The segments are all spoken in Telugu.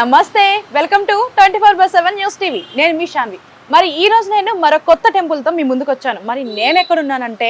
నమస్తే, వెల్కమ్ టు 24/7 న్యూస్ టీవీ. నేను మీ శాన్వి. మరి ఈ రోజు నేను మరో కొత్త టెంపుల్తో మీ ముందుకు వచ్చాను. మరి నేను ఎక్కడున్నానంటే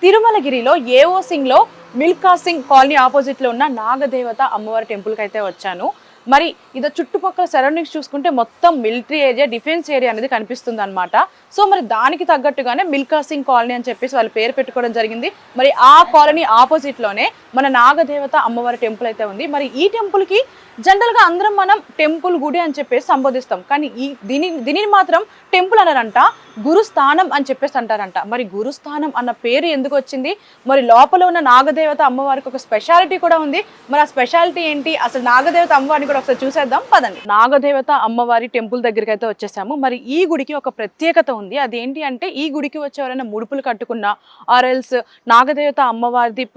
తిరుమలగిరిలో ఏఓ సింగ్లో మిల్కా సింగ్ కాలనీ ఆపోజిట్లో ఉన్న నాగదేవత అమ్మవారి టెంపుల్కి అయితే వచ్చాను. మరి ఇది చుట్టుపక్కల సరౌండింగ్స్ చూసుకుంటే మొత్తం మిలిటరీ ఏరియా, డిఫెన్స్ ఏరియా అనేది కనిపిస్తుంది అనమాట. సో మరి దానికి తగ్గట్టుగానే మిల్కా సింగ్ కాలనీ అని చెప్పేసి వాళ్ళు పేరు పెట్టుకోవడం జరిగింది. మరి ఆ కాలనీ ఆపోజిట్లోనే మన నాగదేవత అమ్మవారి టెంపుల్ అయితే ఉంది. మరి ఈ టెంపుల్కి జనరల్గా అందరం మనం టెంపుల్ గుడి అని చెప్పేసి సంబోధిస్తాం, కానీ దీనిని మాత్రం టెంపుల్ అన్నారంట, గురుస్థానం అని చెప్పేసి అంటారంట. మరి గురుస్థానం అన్న పేరు ఎందుకు వచ్చింది? మరి లోపల ఉన్న నాగదేవత అమ్మవారికి ఒక స్పెషాలిటీ కూడా ఉంది. మరి ఆ స్పెషాలిటీ ఏంటి, అసలు నాగదేవత అమ్మవారిని కూడా ఒకసారి చూసేద్దాం పదండి. నాగదేవత అమ్మవారి టెంపుల్ దగ్గరికి అయితే వచ్చేసాము. మరి ఈ గుడికి ఒక ప్రత్యేకత ఉంది. అదేంటి అంటే ఈ గుడికి వచ్చేవారైనా ముడుపులు కట్టుకున్నా ఆర్ఎల్స్ నాగదేవత అమ్మవారి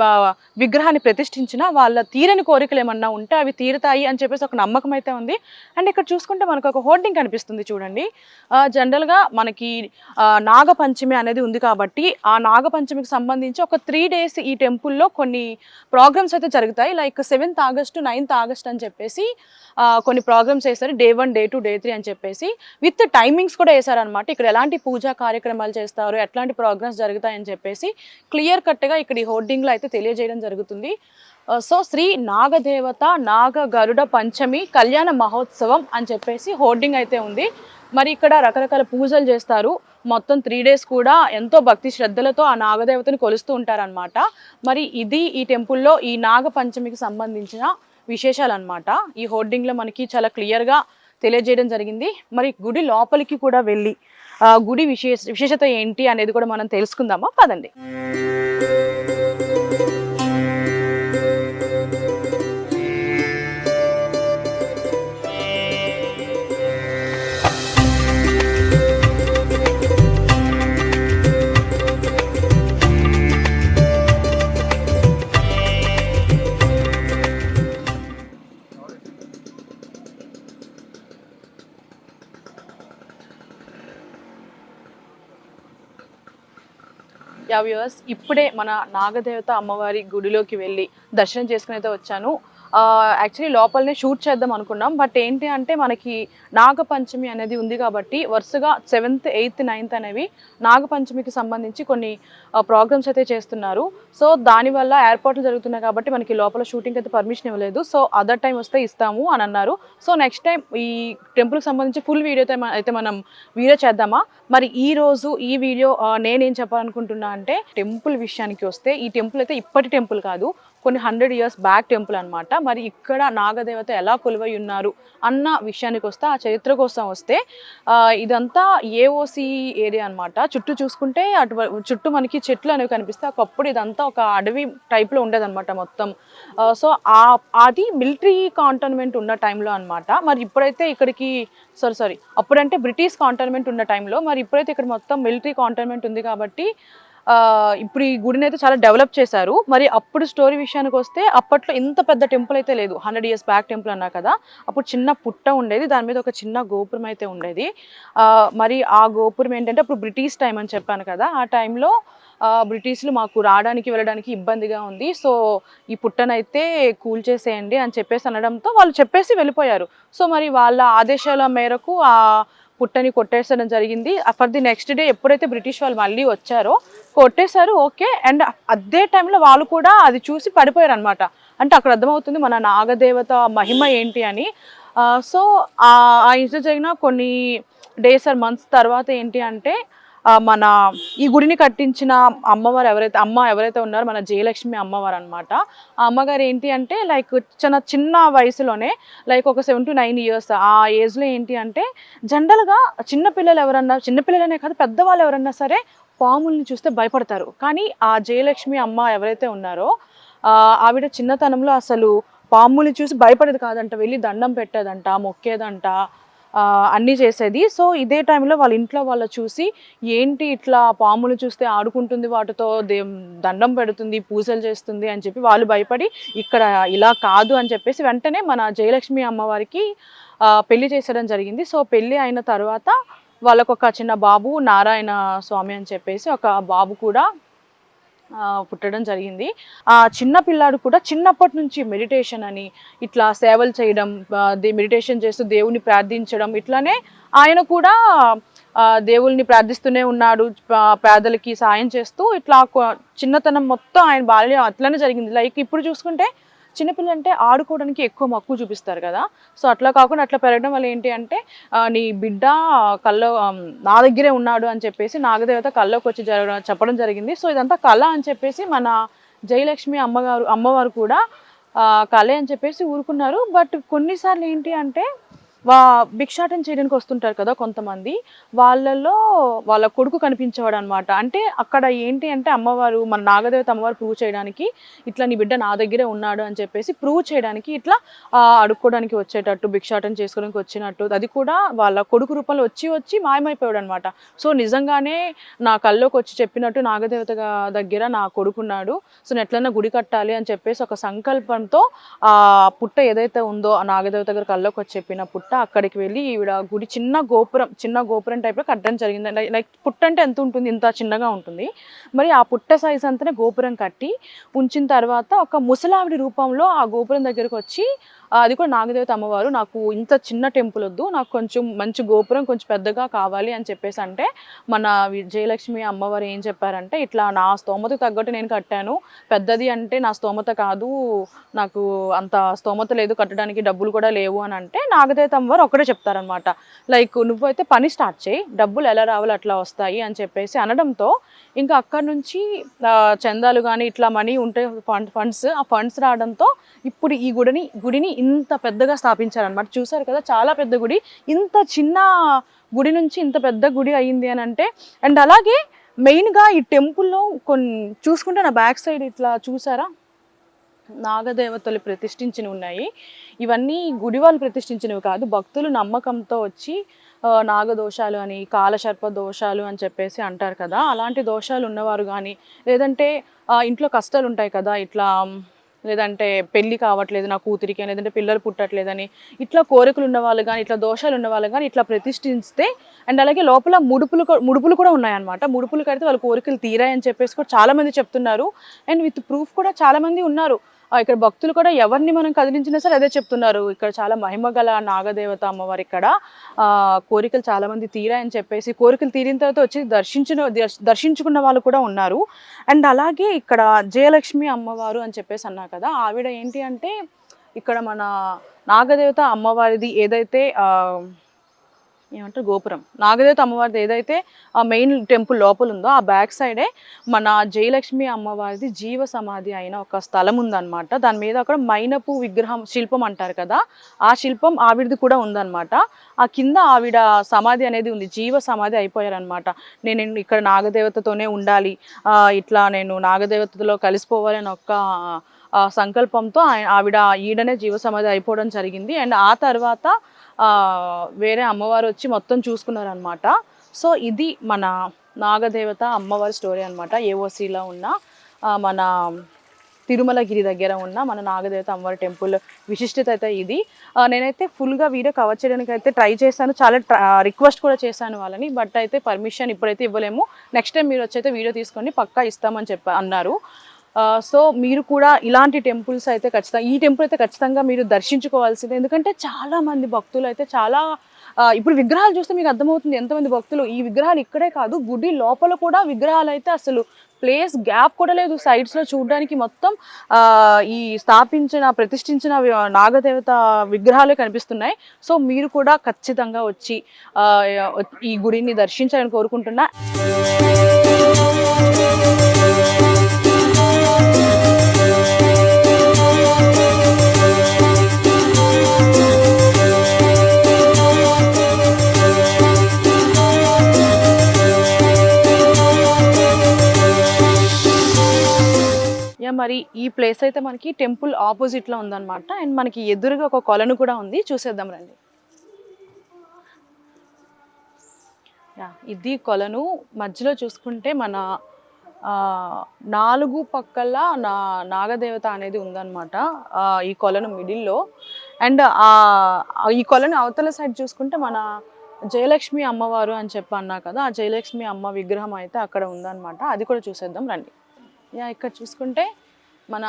విగ్రహాన్ని ప్రతిష్ఠించిన వాళ్ళ తీరని కోరికలు ఏమన్నా ఉంటే అవి తీరుతాయి అని చెప్పేసి ఒక నమ్మకం అయితే ఉంది. అండ్ ఇక్కడ చూసుకుంటే మనకు ఒక హోర్డింగ్ కనిపిస్తుంది చూడండి. జనరల్గా మనకి నాగపంచమి అనేది ఉంది కాబట్టి ఆ నాగపంచమికి సంబంధించి ఒక 3 days ఈ టెంపుల్లో కొన్ని ప్రోగ్రామ్స్ అయితే జరుగుతాయి. Like 7th August 9th August అని చెప్పేసి కొన్ని ప్రోగ్రామ్స్ వేస్తారు. Day 1, Day 2, Day 3 అని చెప్పేసి విత్ టైమింగ్స్ కూడా వేసారనమాట. ఇక్కడ ఎలాంటి పూజా కార్యక్రమాలు చేస్తారు, ఎట్లాంటి ప్రోగ్రామ్స్ జరుగుతాయని చెప్పేసి క్లియర్ కట్గా ఇక్కడ ఈ హోర్డింగ్లో అయితే తెలియజేయడం జరుగుతుంది. సో శ్రీ నాగదేవత నాగ గరుడ పంచమి కళ్యాణ మహోత్సవం అని చెప్పేసి హోర్డింగ్ అయితే ఉంది. మరి ఇక్కడ రకరకాల పూజలు చేస్తారు. మొత్తం 3 days కూడా ఎంతో భక్తి శ్రద్ధలతో ఆ నాగదేవతని కొలుస్తూ ఉంటారనమాట. మరి ఇది ఈ టెంపుల్లో ఈ నాగ పంచమికి సంబంధించిన విశేషాలు అనమాట. ఈ హోర్డింగ్లో మనకి చాలా క్లియర్గా తెలియజేయడం జరిగింది. మరి గుడి లోపలికి కూడా వెళ్ళి గుడి విశేషత ఏంటి అనేది కూడా మనం తెలుసుకుందామా పదండి. వ్యూవర్స్, ఇప్పుడే మన నాగదేవత అమ్మవారి గుడిలోకి వెళ్ళి దర్శనం చేసుకుని అయితే వచ్చాను. యాక్చువల్లీ లోపలనే షూట్ చేద్దాం అనుకున్నాం, బట్ ఏంటి అంటే మనకి నాగపంచమి అనేది ఉంది కాబట్టి వరుసగా 7th, 8th, 9th అనేవి నాగపంచమికి సంబంధించి కొన్ని ప్రోగ్రామ్స్ అయితే చేస్తున్నారు. సో దానివల్ల ఏర్పాట్లు జరుగుతున్నాయి కాబట్టి మనకి లోపల షూటింగ్ అయితే పర్మిషన్ ఇవ్వలేదు. సో అదర్ టైం వస్తే ఇస్తాము అని అన్నారు. సో నెక్స్ట్ టైం ఈ టెంపుల్కి సంబంధించి ఫుల్ వీడియో అయితే మనం వీడియో చేద్దామా. మరి ఈరోజు ఈ వీడియో నేనేం చెప్పాలనుకుంటున్నా అంటే టెంపుల్ విషయానికి వస్తే ఈ టెంపుల్ అయితే ఇప్పటి టెంపుల్ కాదు, కొన్ని 100 years బ్యాక్ టెంపుల్ అనమాట. మరి ఇక్కడ నాగదేవత ఎలా కొలువై ఉన్నారు అన్న విషయానికి వస్తే ఆ చరిత్ర కోసం వస్తే ఇదంతా ఏఓసి ఏరియా అనమాట. చుట్టూ చూసుకుంటే చుట్టూ మనకి చెట్లు అనేవి కనిపిస్తాయి. ఒకప్పుడు ఇదంతా ఒక అడవి టైప్లో ఉండేదన్నమాట మొత్తం. సో అది మిలిటరీ కాంటోన్మెంట్ ఉన్న టైంలో అనమాట. మరి ఇప్పుడైతే ఇక్కడికి సారీ అప్పుడంటే బ్రిటిష్ కాంటోన్మెంట్ ఉన్న టైంలో, మరి ఇప్పుడైతే ఇక్కడ మొత్తం మిలిటరీ కాంటోన్మెంట్ ఉంది కాబట్టి ఇప్పుడు ఈ గుడిని అయితే చాలా డెవలప్ చేశారు. మరి అప్పుడు స్టోరీ విషయానికి వస్తే అప్పట్లో ఇంత పెద్ద టెంపుల్ అయితే లేదు. 100 years బ్యాక్ టెంపుల్ అన్నా కదా, అప్పుడు చిన్న పుట్ట ఉండేది, దాని మీద ఒక చిన్న గోపురం అయితే ఉండేది. మరి ఆ గోపురం ఏంటంటే అప్పుడు బ్రిటిష్ టైం అని చెప్పాను కదా, ఆ టైంలో బ్రిటిష్లు మాకు రావడానికి వెళ్ళడానికి ఇబ్బందిగా ఉంది, సో ఈ పుట్టనైతే కూల్చేసేయండి అని చెప్పేసి అనడంతో వాళ్ళు చెప్పేసి వెళ్ళిపోయారు. సో మరి వాళ్ళ ఆదేశాల మేరకు ఆ పుట్టని కొట్టేసడం జరిగింది. ఫర్ ది నెక్స్ట్ డే ఎప్పుడైతే బ్రిటిష్ వాళ్ళు మళ్ళీ వచ్చారో కొట్టేశారు, ఓకే. అండ్ అదే టైంలో వాళ్ళు కూడా అది చూసి పడిపోయారు అనమాట. అంటే అక్కడ అర్థమవుతుంది మన నాగదేవత మహిమ ఏంటి అని. సో ఆ ఇన్సిడెంట్ జరిగిన కొన్ని డేస్ ఆర్ మంత్స్ తర్వాత ఏంటి అంటే మన ఈ గుడిని కట్టించిన అమ్మవారు ఎవరైతే ఉన్నారో మన జయలక్ష్మి అమ్మవారు అనమాట. ఆ అమ్మగారు ఏంటి అంటే లైక్ చిన్న వయసులోనే లైక్ ఒక 7 to 9 years ఆ ఏజ్లో ఏంటి అంటే జనరల్గా చిన్నపిల్లలనే కాదు పెద్దవాళ్ళు ఎవరన్నా సరే పాముల్ని చూస్తే భయపడతారు. కానీ ఆ జయలక్ష్మి అమ్మ ఎవరైతే ఉన్నారో ఆవిడ చిన్నతనంలో అసలు పాముల్ని చూసి భయపడేది కాదంట, వెళ్ళి దండం పెట్టేదంట, మొక్కేదంట, అన్నీ చేసేది. సో ఇదే టైంలో వాళ్ళ ఇంట్లో వాళ్ళు చూసి ఏంటి ఇట్లా పాములు చూస్తే ఆడుకుంటుంది, వాటితో దండం పెడుతుంది, పూజలు చేస్తుంది అని చెప్పి వాళ్ళు భయపడి ఇక్కడ ఇలా కాదు అని చెప్పేసి వెంటనే మన జయలక్ష్మి అమ్మవారికి పెళ్లి చేసడం జరిగింది. సో పెళ్ళి అయిన తర్వాత వాళ్ళకు ఒక చిన్న బాబు నారాయణ స్వామి అని చెప్పేసి ఒక బాబు కూడా పుట్టడం జరిగింది. ఆ చిన్న పిల్లాడు కూడా చిన్నప్పటి నుంచి మెడిటేషన్ అని ఇట్లా సేవలు చేయడం, మెడిటేషన్ చేస్తూ దేవుని ప్రార్థించడం, ఇట్లానే ఆయన కూడా దేవుల్ని ప్రార్థిస్తూనే ఉన్నాడు. పేదలకి సాయం చేస్తూ ఇట్లా చిన్నతనం మొత్తం ఆయన బాల్యం అట్లనే జరిగింది. లైక్ ఇప్పుడు చూసుకుంటే చిన్నపిల్లలు అంటే ఆడుకోవడానికి ఎక్కువ మక్కువ చూపిస్తారు కదా. సో అట్లా కాకుండా అట్లా పెరగడం వల్ల ఏంటి అంటే నీ బిడ్డ కల్లో నా దగ్గరే ఉన్నాడు అని చెప్పేసి నాగదేవత కల్లోకి వచ్చి చెప్పడం జరిగింది. సో ఇదంతా కళ అని చెప్పేసి మన జయలక్ష్మి అమ్మవారు కూడా కళే అని చెప్పేసి ఊరుకున్నారు. బట్ కొన్నిసార్లు ఏంటి అంటే భిక్షాటన చేయడానికి వస్తుంటారు కదా కొంతమంది, వాళ్ళ కొడుకు కనిపించేవాడు అనమాట. అంటే అక్కడ ఏంటి అంటే అమ్మవారు, మన నాగదేవత అమ్మవారు ప్రూవ్ చేయడానికి ఇట్లా నీ బిడ్డ నా దగ్గరే ఉన్నాడు అని చెప్పేసి ప్రూవ్ చేయడానికి ఇట్లా అడుక్కోవడానికి వచ్చేటట్టు, భిక్షాటన చేసుకోవడానికి వచ్చినట్టు, అది కూడా వాళ్ళ కొడుకు రూపంలో వచ్చి మాయమైపోయాడు అనమాట. సో నిజంగానే నా కల్లోకి వచ్చి చెప్పినట్టు నాగదేవత దగ్గర నా కొడుకున్నాడు, సో నేను ఎట్లన్నా గుడి కట్టాలి అని చెప్పేసి ఒక సంకల్పంతో ఆ పుట్ట ఏదైతే ఉందో ఆ నాగదేవత దగ్గర కల్లోకి వచ్చి చెప్పిన పుట్ట అక్కడికి వెళ్ళి ఈవిడ గుడి చిన్న గోపురం టైప్లో కట్టడం జరిగింది. లైక్ పుట్ట అంటే ఎంత ఉంటుంది, ఇంత చిన్నగా ఉంటుంది. మరి ఆ పుట్ట సైజ్ అంతనే గోపురం కట్టి ఉంచిన తర్వాత ఒక ముసలావిడి రూపంలో ఆ గోపురం దగ్గరకు వచ్చి, అది కూడా నాగదేవత అమ్మవారు, నాకు ఇంత చిన్న టెంపుల్ వద్దు, నాకు కొంచెం మంచి గోపురం కొంచెం పెద్దగా కావాలి అని చెప్పేసి అంటే మన విజయలక్ష్మి అమ్మవారు ఏం చెప్పారంటే, ఇట్లా నా స్తోమతకు తగ్గట్టు నేను కట్టాను, పెద్దది అంటే నా స్తోమత కాదు, నాకు అంత స్తోమత లేదు, కట్టడానికి డబ్బులు కూడా లేవు అని అంటే నాగదేవత అమ్మవారు ఒకటే చెప్తారనమాట. లైక్ నువ్వైతే పని స్టార్ట్ చేయి, డబ్బులు ఎలా రావాలో అట్లా వస్తాయి అని చెప్పేసి అనడంతో ఇంకా అక్కడ నుంచి చందాలు కానీ ఇట్లా మనీ ఉంటాయి, ఆ ఫండ్స్ రావడంతో ఇప్పుడు ఈ గుడిని ఇంత పెద్దగా స్థాపించారనమాట. చూసారు కదా, చాలా పెద్ద గుడి, ఇంత చిన్న గుడి నుంచి ఇంత పెద్ద గుడి అయింది అని అంటే. అండ్ అలాగే మెయిన్గా ఈ టెంపుల్లో కొన్ని చూసుకుంటే నా బ్యాక్ సైడ్ ఇట్లా చూసారా, నాగదేవతలు ప్రతిష్ఠించినవి ఉన్నాయి. ఇవన్నీ గుడి వాళ్ళు ప్రతిష్ఠించినవి కాదు, భక్తులు నమ్మకంతో వచ్చి నాగదోషాలు అని, కాలసర్ప దోషాలు అని చెప్పేసి అంటారు కదా, అలాంటి దోషాలు ఉన్నవారు కానీ, లేదంటే ఇంట్లో కష్టాలు ఉంటాయి కదా, ఇట్లా లేదంటే పెళ్ళి కావట్లేదు నా కూతురికి, లేదంటే పిల్లలు పుట్టట్లేదని ఇట్లా కోరికలు ఉన్న వాళ్ళు కానీ, ఇట్లా దోషాలు ఉన్న వాళ్ళు కానీ ఇట్లా ప్రతిష్ఠిస్తే, అండ్ అలాగే లోపల ముడుపులు కూడా ఉన్నాయన్నమాట. ముడుపులు కడితే వాళ్ళ కోరికలు తీరాయని చెప్పేసి కూడా చాలామంది చెప్తున్నారు. అండ్ విత్ ప్రూఫ్ కూడా చాలామంది ఉన్నారు. ఇక్కడ భక్తులు కూడా ఎవరిని మనం కదిలించినా సరే అదే చెప్తున్నారు, ఇక్కడ చాలా మహిమ గల నాగదేవత అమ్మవారు, ఇక్కడ కోరికలు చాలామంది తీరాయని చెప్పేసి, కోరికలు తీరిన తర్వాత వచ్చి దర్శించుకున్న వాళ్ళు కూడా ఉన్నారు. అండ్ అలాగే ఇక్కడ జయలక్ష్మి అమ్మవారు అని చెప్పేసి అన్నా కదా, ఆవిడ ఏంటి అంటే ఇక్కడ మన నాగదేవత అమ్మవారిది ఏదైతే ఏమంటారు గోపురం, నాగదేవత అమ్మవారిది ఏదైతే ఆ మెయిన్ టెంపుల్ లోపల ఉందో ఆ బ్యాక్ సైడే మన జయలక్ష్మి అమ్మవారిది జీవ సమాధి అయిన ఒక స్థలం ఉందన్నమాట. దాని మీద అక్కడ మైనపు విగ్రహం శిల్పం అంటారు కదా, ఆ శిల్పం ఆవిడది కూడా ఉందన్నమాట. ఆ కింద ఆవిడ సమాధి అనేది ఉంది, జీవ సమాధి అయిపోయారనమాట. నేను ఇక్కడ నాగదేవతతోనే ఉండాలి, ఇట్లా నేను నాగదేవతలో కలిసిపోవాలని ఒక సంకల్పంతో ఆవిడ ఈడనే జీవ సమాధి అయిపోవడం జరిగింది. అండ్ ఆ తర్వాత వేరే అమ్మవారు వచ్చి మొత్తం చూసుకున్నారనమాట. సో ఇది మన నాగదేవత అమ్మవారి స్టోరీ అనమాట. ఏఓసిలో ఉన్న మన తిరుమలగిరి దగ్గర ఉన్న మన నాగదేవత అమ్మవారి టెంపుల్ విశిష్టత అయితే ఇది. నేనైతే ఫుల్గా వీడియో కవర్ చేయడానికి అయితే ట్రై చేశాను, చాలా రిక్వెస్ట్ కూడా చేశాను వాళ్ళని, బట్ అయితే పర్మిషన్ ఇప్పుడైతే ఇవ్వలేము, నెక్స్ట్ టైం మీరు వచ్చి అయితే వీడియో తీసుకొని పక్కా ఇస్తామని అన్నారు. సో మీరు కూడా ఇలాంటి టెంపుల్స్ అయితే ఖచ్చితంగా, ఈ టెంపుల్ అయితే ఖచ్చితంగా మీరు దర్శించుకోవాల్సిందే. ఎందుకంటే చాలామంది భక్తులు అయితే ఇప్పుడు విగ్రహాలు చూస్తే మీకు అర్థమవుతుంది ఎంతమంది భక్తులు. ఈ విగ్రహాలు ఇక్కడే కాదు, గుడి లోపల కూడా విగ్రహాలు అయితే అసలు ప్లేస్ గ్యాప్ కూడా లేదు సైడ్స్లో చూడడానికి. మొత్తం ఈ ప్రతిష్ఠించిన నాగదేవత విగ్రహాలే కనిపిస్తున్నాయి. సో మీరు కూడా ఖచ్చితంగా వచ్చి ఈ గుడిని దర్శించాలని కోరుకుంటున్నా. మరి ఈ ప్లేస్ అయితే మనకి టెంపుల్ ఆపోజిట్లో ఉందన్నమాట. అండ్ మనకి ఎదురుగా ఒక కొలను కూడా ఉంది, చూసేద్దాం రండి. ఇది కొలను, మధ్యలో చూసుకుంటే మన 4 పక్కల నాగదేవత అనేది ఉందన్నమాట ఈ కొలను మిడిల్లో. అండ్ ఈ కొలను అవతల సైడ్ చూసుకుంటే మన జయలక్ష్మి అమ్మవారు అని చెప్పి అన్నా కదా, ఆ జయలక్ష్మి అమ్మ విగ్రహం అయితే అక్కడ ఉందన్నమాట. అది కూడా చూసేద్దాం రండి. ఇక్కడ చూసుకుంటే మన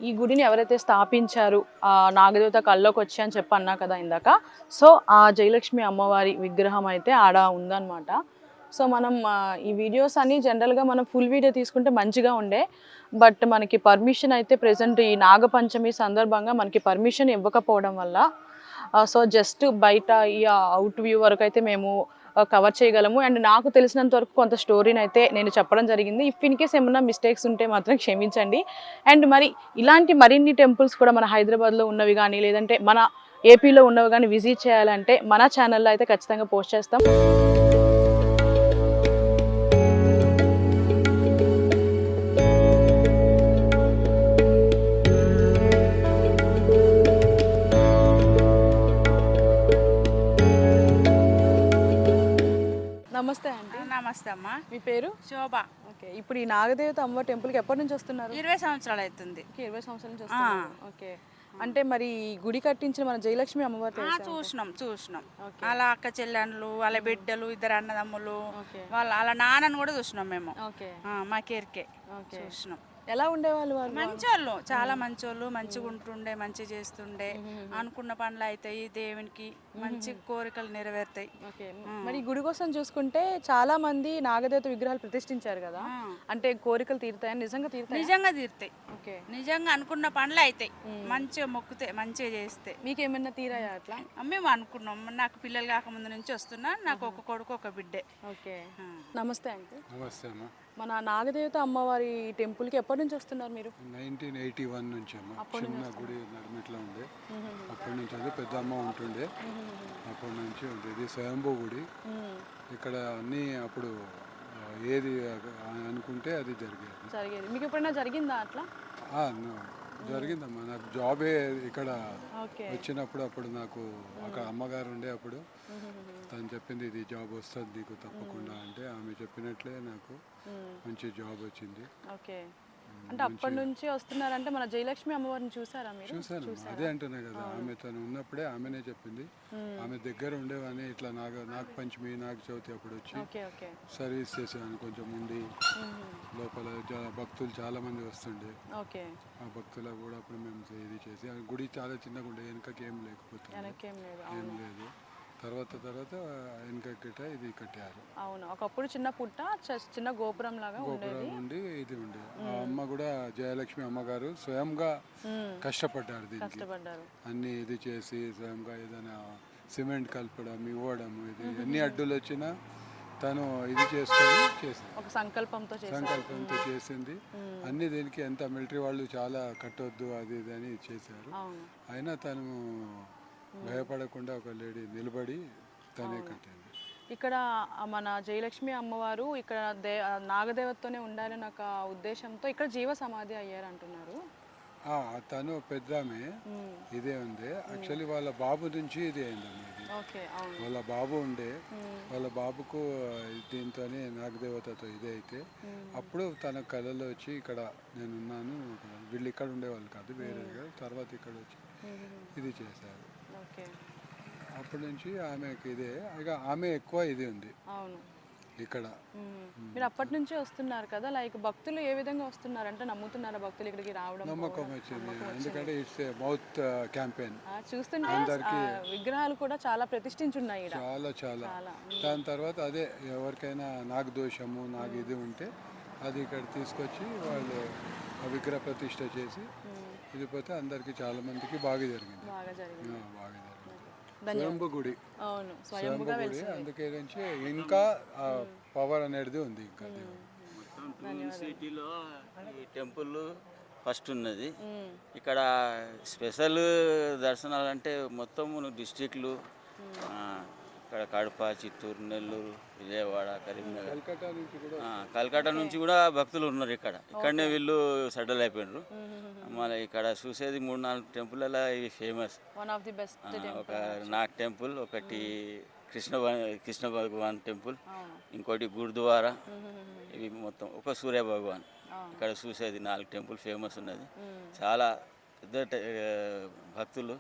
ఈ గుడిని ఎవరైతే స్థాపించారు ఆ నాగదేవత కల్లోకి వచ్చి అని చెప్పి అన్నా కదా ఇందాక. సో ఆ జయలక్ష్మి అమ్మవారి విగ్రహం అయితే ఆడ ఉందన్నమాట. సో మనం ఈ వీడియోస్ అన్ని జనరల్గా మనం ఫుల్ వీడియో తీసుకుంటే మంచిగా ఉండే, బట్ మనకి పర్మిషన్ అయితే ప్రెసెంట్ ఈ నాగపంచమి సందర్భంగా మనకి పర్మిషన్ ఇవ్వకపోవడం వల్ల సో జస్ట్ బయట ఈ అవుట్ వ్యూ వరకు అయితే మేము కవర్ చేయగలము. అండ్ నాకు తెలిసినంత వరకు కొంత స్టోరీని అయితే నేను చెప్పడం జరిగింది. ఇఫ్ ఇన్ కేస్ ఏమన్నా మిస్టేక్స్ ఉంటే మాత్రం క్షమించండి. అండ్ మరి ఇలాంటి మరిన్ని టెంపుల్స్ కూడా మన హైదరాబాద్లో ఉన్నవి కానీ లేదంటే మన ఏపీలో ఉన్నవి కానీ విజిట్ చేయాలంటే మన ఛానల్లో అయితే ఖచ్చితంగా పోస్ట్ చేస్తాం. నమస్తే అండి. నమస్తే అమ్మా. మీ పేరు? శోభ. ఓకే. ఇప్పుడు ఈ నాగదేవత అమ్మ టెంపుల్కి ఎప్పటి నుంచి వస్తున్నారు? 20 సంవత్సరాలు అవుతుంది. 20 సంవత్సరాల నుంచి వస్తున్నారు. ఓకే. అంటే మరి గుడి కట్టించిన మన జయలక్ష్మి అమ్మవారు చూసినాం. వాళ్ళ అక్క చెల్లెళ్ళు, వాళ్ళ బిడ్డలు, 2 అన్నదమ్ములు, వాళ్ళ నాన్నను కూడా చూసినాం మేము. మా కేర్కే చూసినాం. ఎలా ఉండేవాళ్ళు వాళ్ళు? మంచోళ్ళు, చాలా మంచోళ్ళు, మంచిగా ఉంటుండే, మంచిగా చేస్తుండే, అనుకున్న పనులు అవుతాయి, దేవునికి మంచి కోరికలు నెరవేరుతాయి. మరి గుడి కోసం చూసుకుంటే చాలా మంది నాగదేవత విగ్రహాలు ప్రతిష్ఠించారు కదా, అంటే కోరికలు తీరుతాయని నిజంగా తీరుతాయి? నిజంగా తీరుతాయి. నిజంగా అనుకున్న పనులు అవుతాయి, మంచిగా మొక్కుతే, మంచిగా చేస్తే. మీకు ఏమైనా తీరాయా అట్లా? మేము అనుకున్నాం. నాకు పిల్లలు కాకముందు నుంచి వస్తున్నా, నాకు ఒక కొడుకు ఒక బిడ్డే. ఓకే. నమస్తే అండి. నమస్తే అమ్మా. మన నాగదేవత అమ్మవారి టెంపుల్కి ఎప్పటి నుంచి వస్తున్నారు మీరు? 1981 నుంచి అమ్మా. చిన్న గుడి నడిమిట్లో ఉండే, అప్పటి నుంచి అది పెద్ద అమ్మ ఉంటుండే, అప్పటి నుంచి ఉంది. ఇది స్వయంభూ గుడి. ఇక్కడ అన్నీ అప్పుడు ఏది అనుకుంటే అది జరిగేది. మీకు ఎప్పుడైనా జరిగిందా అట్లా? జరిగిందమ్మా. నాకు జాబే ఇక్కడ వచ్చినప్పుడు, అప్పుడు నాకు అక్కడ అమ్మగారు ఉండే, అప్పుడు తను చెప్పింది ఇది జాబ్ వస్తుంది నీకు తప్పకుండా అంటే, ఆమె చెప్పినట్లే నాకు మంచి జాబ్ వచ్చింది. ఓకే. అంటే అప్పటి నుంచి వస్తున్నారంటే మన జయలక్ష్మి అమ్మవారిని చూసారా మీరు? చూసాను. అదే అంటున్నా కదా, ఆమె తను ఉన్నప్పుడే ఆమెనే చెప్పింది. ఆమె దగ్గర ఉండేవాని ఇట్లా నాగపంచమి, నాగ చవితి అప్పుడు వచ్చి సర్వీస్ చేసేవాని, కొంచెం ఉండి లోపల భక్తులు చాలా మంది వస్తుండే. ఆ భక్తులకు కూడా అప్పుడు మేము ఇది చేసి, గుడి చాలా చిన్నగా ఉండే, వెనకకి ఏం లేకపోతే ఏం లేదు. తర్వాత వెనక ఇది కట్టారు. అవును, ఒకప్పుడు చిన్న పుట్ట, చిన్న గోపురం లాగా ఉండి ఇది ఉండే. ఆ అమ్మ కూడా జయలక్ష్మి అమ్మగారు స్వయంగా కష్టపడ్డారు దీనికి, అన్ని ఇది చేసి స్వయంగా ఏదైనా సిమెంట్ కలపడం, ఇవ్వడం, ఇది ఎన్ని అడ్డులు వచ్చినా తను ఇది చేసుకొని చేసింది. ఒక సంకల్పంతో చేసింది. అన్ని దీనికి ఎంత మిలిటరీ వాళ్ళు చాలా కట్టొద్దు అది ఇది అని చేశారు. అయినా తను భయపడకుండా ఒక లేడీ నిలబడి తనే కట్టింది. ఇక్కడ మన జయలక్ష్మి అమ్మవారు ఇక్కడ నాగదేవతతోనే ఉండాలని ఒక ఉద్దేశంతో ఇక్కడ జీవ సమాధి అయ్యారు అంటున్నారు. తను పెద్దామే ఇదే ఉంది. యాక్చువల్లీ వాళ్ళ బాబు నుంచి ఇది అయిందమ్మా. ఇది వాళ్ళ బాబు ఉండే, వాళ్ళ బాబుకు దీంతోనే నాగదేవతతో ఇదే అయితే అప్పుడు తన కళలో వచ్చి ఇక్కడ నేనున్నాను, వీళ్ళు ఇక్కడ ఉండేవాళ్ళు కాదు, వేరే తర్వాత ఇక్కడ వచ్చి ఇది చేశారు. అప్పటి నుంచి ఆమెకి ఇదే, ఇక ఆమె ఎక్కువ ఇది ఉంది ఇక్కడ. మీరు అప్పటి నుంచి వస్తున్నారు కదా, లైక్ భక్తులు ఏ విధంగా వస్తున్నారు అంటే నమ్ముతున్నారా భక్తులు ఇక్కడికి రావడం? నమ్మకం వచ్చింది, ఎందుకంటే ఇట్స్ మౌత్ క్యాంపెయిన్. చూస్తుంటే విగ్రహాలు కూడా చాలా ప్రతిష్ఠించున్నాయి చాలా. దాని తర్వాత అదే ఎవరికైనా నాగ దోషము, నాగ ఇది ఉంటే అది ఇక్కడ తీసుకొచ్చి వాళ్ళు ఆ విగ్రహ ప్రతిష్ఠ చేసి ఇది పోతే అందరికి చాలా మందికి బాగా జరిగింది. స్వయంభూ గుడి, అందుకే నుంచి ఇంకా పవర్ అనేది ఉంది. ఇంకా సిటీలో ఈ టెంపుల్ ఫస్ట్ ఉన్నది. ఇక్కడ స్పెషల్ దర్శనాలు అంటే మొత్తం డిస్ట్రిక్ట్లు, ఇక్కడ కడప, చిత్తూరు, నెల్లూరు, విజయవాడ, కరీంనగర్, కల్కట్టా నుంచి కూడా భక్తులు ఉన్నారు. ఇక్కడనే వీళ్ళు సెటిల్ అయిపోయినారు. మళ్ళీ ఇక్కడ చూసేది 3-4 టెంపుల్ ఇవి ఫేమస్. ఒక నాగ్ టెంపుల్, ఒకటి కృష్ణ భగవాన్ టెంపుల్, ఇంకోటి గురుద్వారా, ఇవి మొత్తం ఒక సూర్య భగవాన్. ఇక్కడ చూసేది 4 టెంపుల్ ఫేమస్ ఉన్నది. చాలా పెద్ద భక్తులు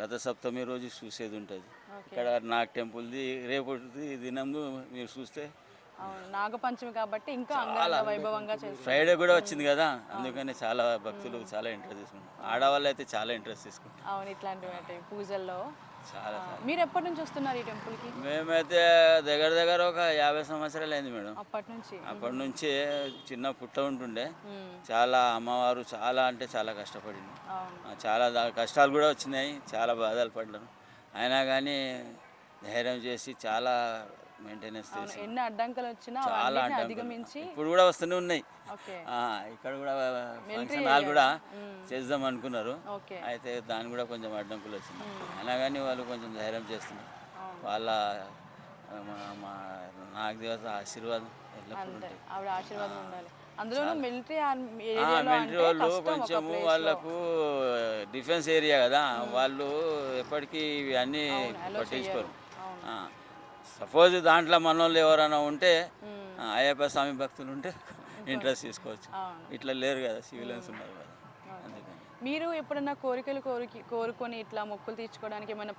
రథసప్తమి రోజు చూసేది ఉంటుంది. ఇక్కడ నాగ్ టెంపుల్ది రేపటి దినంలో మీరు చూస్తే అవును, నాగపంచమి కాబట్టి ఇంకా అంగరంగ వైభవంగా చేస్తారు. ఫ్రైడే కూడా వచ్చింది కదా, అందుకని చాలా భక్తులు చాలా ఇంట్రెస్ట్ తీసుకుంటారు. ఆడవాళ్ళు అయితే చాలా ఇంట్రెస్ట్ తీసుకుంటారు. అవును, ఇట్లాంటివి అంటే పూజల్లో. చాలా మీరు ఎప్పటి నుంచి వస్తున్నారు ఈ టెంపుల్కి? మేమైతే దగ్గర దగ్గర ఒక 50 సంవత్సరాలు అయింది మేడం. అప్పటి నుంచి. అప్పటి నుంచి చిన్న పుట్ట ఉంటుండే. మ్మ్. చాలా అమ్మవారు చాలా అంటే చాలా కష్టపడింది. అవును. చాలా కష్టాలు కూడా వచ్చినాయి, చాలా బాధలు పడ్డాను. అయినా కానీ ధైర్యం చేసి చాలా మెయింటెనెన్స్ అవును, చేసి ఎన్ని అడ్డంకులు వచ్చినా చాలా అవన్నిటిని అడ్డంకులు. అధిగమించి. ఇప్పుడు కూడా వస్తూనే ఉన్నాయి. ఓకే. ఇక్కడ కూడా ఫంక్షన్ హాల్ కూడా మ్మ్. చేద్దాం అనుకున్నారు. ఓకే. అయితే దాని కూడా కొంచెం అడ్డంకులు వచ్చింది. అయినా కానీ వాళ్ళు కొంచెం ధైర్యం చేస్తున్నారు. అవును. వాళ్ళ మా నాగదేవత ఆశీర్వాదం ఎల్లప్పుడూ అంతే, ఉంటుంది. ఆవిడ ఆశీర్వాదం ఉండాలి. అందులోనూ మిలిటరీ మిలిటరీ వాళ్ళు కొంచెము వాళ్ళకు డిఫెన్స్ ఏరియా కదా, వాళ్ళు ఎప్పటికీ ఇవి అన్నీ పట్టించుకోరు. సపోజ్ దాంట్లో మనోళ్ళు ఎవరైనా ఉంటే అయ్యప్ప స్వామి భక్తులు ఉంటే ఇంట్రెస్ట్ తీసుకోవచ్చు. అవును. ఇట్లా లేరు కదా, సివిలియన్స్ ఉన్నారు కదా, అందుకని. మీరు ఎప్పుడన్నా కోరికలు కోరుకొని ఇట్లా మొక్కులు తీర్చుకోవడానికి ఏమైనా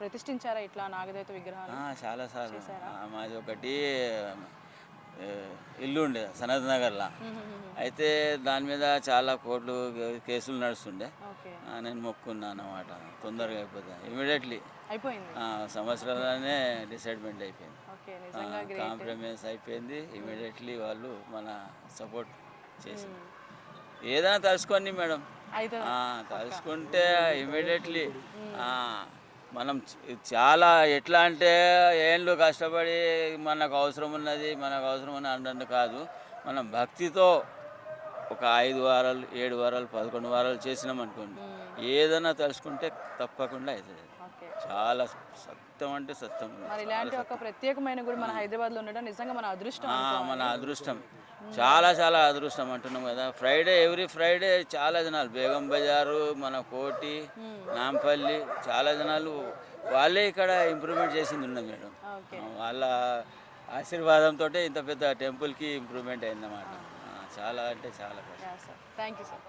ప్రతిష్ఠించారా ఇట్లా నాగదేవత విగ్రహాలు? చాలాసార్లు మాది ఒకటి ఇల్లు ఉండే సనత్ నగర్లో. అయితే దాని మీద చాలా కోర్టు కేసులు నడుస్తుండే. ఓకే. నేను మొక్కున్నాను అన్నమాట, తొందరగా అయిపోతుంది. ఇమీడియట్లీ అయిపోయింది. సంవత్సరాలనే డిసైడ్మెంట్ అయిపోయింది, ఓకే, నిజంగా గ్రేట్. కాంప్రమైజ్ అయిపోయింది. ఇమీడియట్లీ వాళ్ళు మన సపోర్ట్ చేసి ఏదైనా తలుచుకోండి మేడం, అయితే తలుచుకుంటే ఇమీడియట్లీ మనం చాలా ఎట్లా అంటే ఏండ్లు కష్టపడి మనకు అవసరం ఉన్నది అన్నట్టు కాదు. మనం భక్తితో ఒక 5 వారాలు 7 వారాలు 11 వారాలు చేసినాం అనుకోండి, ఏదైనా తలుచుకుంటే తప్పకుండా అవుతుంది. ఓకే. చాలా సత్యం అంటే సత్యం. మరి ఇలాంటి ఒక ప్రత్యేకమైన గుడి మన హైదరాబాద్లో ఉండడం నిజంగా మన అదృష్టం. మన అదృష్టం, చాలా చాలా అదృష్టం అంటున్నాం కదా. ఫ్రైడే ఎవ్రీ ఫ్రైడే చాలా జనాలు, బేగం బజారు, మన కోటి, నాంపల్లి, చాలా జనాలు వాళ్ళే ఇక్కడ ఇంప్రూవ్మెంట్ చేసింది ఉన్నది మేడం. ఓకే. వాళ్ళ ఆశీర్వాదంతో ఇంత పెద్ద టెంపుల్కి ఇంప్రూవ్మెంట్ అయిందన్నమాట. చాలా అంటే చాలా. Thank you sir.